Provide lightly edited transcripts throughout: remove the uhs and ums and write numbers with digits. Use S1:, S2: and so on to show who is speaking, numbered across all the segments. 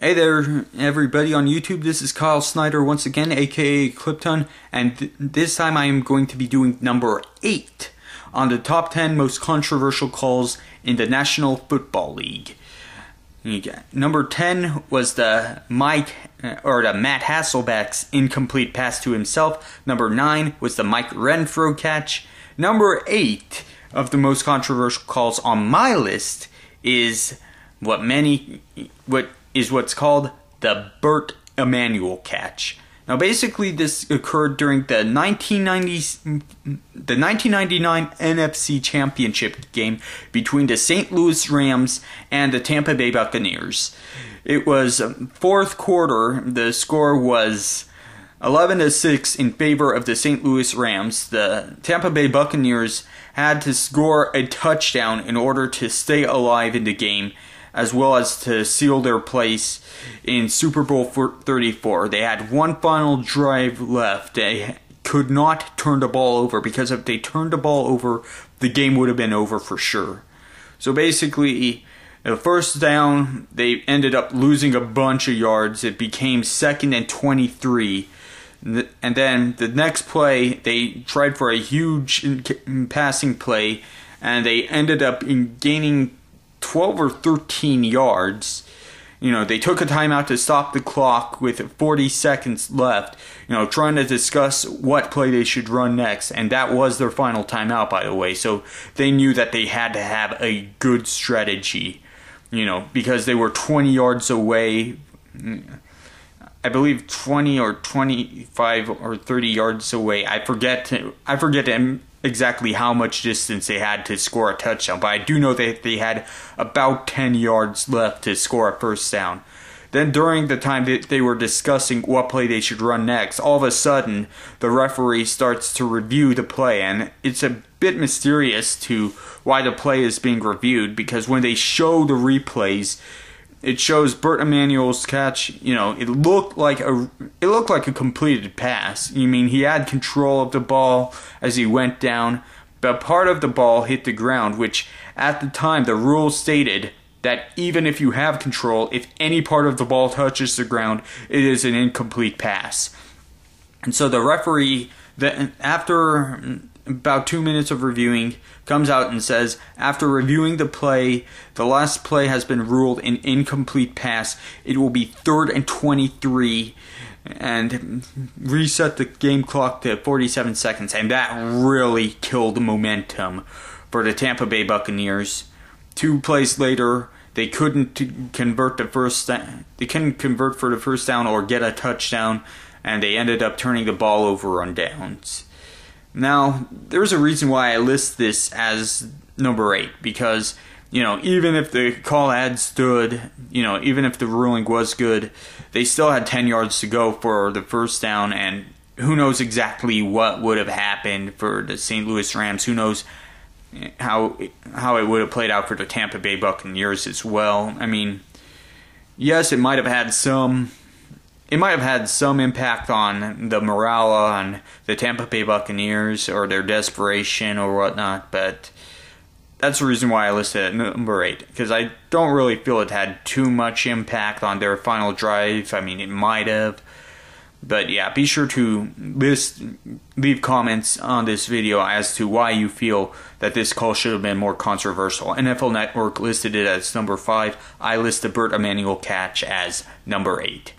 S1: Hey there, everybody on YouTube. This is Kyle Snyder once again, aka Clipton, and this time I am going to be doing number 8 on the top 10 most controversial calls in the National Football League. Number 10 was the Matt Hasselbeck's incomplete pass to himself. Number 9 was the Mike Renfro catch. Number 8 of the most controversial calls on my list is what's called the Bert Emanuel catch. Now, basically, this occurred during the 1999 NFC Championship game between the St. Louis Rams and the Tampa Bay Buccaneers. It was fourth quarter. The score was 11-6 in favor of the St. Louis Rams. The Tampa Bay Buccaneers had to score a touchdown in order to stay alive in the game, as well as to seal their place in Super Bowl 34. They had one final drive left. They could not turn the ball over, because if they turned the ball over, the game would have been over for sure. So basically, the first down, they ended up losing a bunch of yards. It became 2nd and 23. And then the next play, they tried for a huge passing play, and they ended up gaining 12 or 13 yards. They took a timeout to stop the clock with 40 seconds left, trying to discuss what play they should run next, and that was their final timeout, by the way. So they knew that they had to have a good strategy, because they were 20 yards away. I believe 20 or 25 or 30 yards away. I forget exactly how much distance they had to score a touchdown, but I do know that they had about 10 yards left to score a first down. Then during the time that they were discussing what play they should run next, all of a sudden the referee starts to review the play, and it's a bit mysterious to why the play is being reviewed, because when they show the replays, it shows Bert Emanuel's catch. It looked like a completed pass. He had control of the ball as he went down, but part of the ball hit the ground, which at the time the rule stated that even if you have control, if any part of the ball touches the ground, it is an incomplete pass. And so the referee, after about 2 minutes of reviewing, comes out and says, after reviewing the play, the last play has been ruled an incomplete pass. It will be 3rd and 23, and reset the game clock to 47 seconds. And that really killed momentum for the Tampa Bay Buccaneers. 2 plays later, they couldn't convert for the first down or get a touchdown, and they ended up turning the ball over on downs. Now, there's a reason why I list this as number 8, because, even if the call had stood, even if the ruling was good, they still had 10 yards to go for the first down, and who knows exactly what would have happened for the St. Louis Rams. Who knows how it would have played out for the Tampa Bay Buccaneers as well. Yes, it might have had some impact on the morale on the Tampa Bay Buccaneers, or their desperation or whatnot, but that's the reason why I listed it at number 8, because I don't really feel it had too much impact on their final drive. It might have, but yeah, be sure to leave comments on this video as to why you feel that this call should have been more controversial. NFL Network listed it as number 5. I list the Bert Emanuel catch as number 8.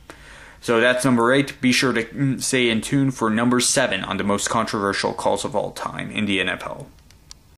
S1: So that's number 8. Be sure to stay in tune for number 7 on the most controversial calls of all time in the NFL.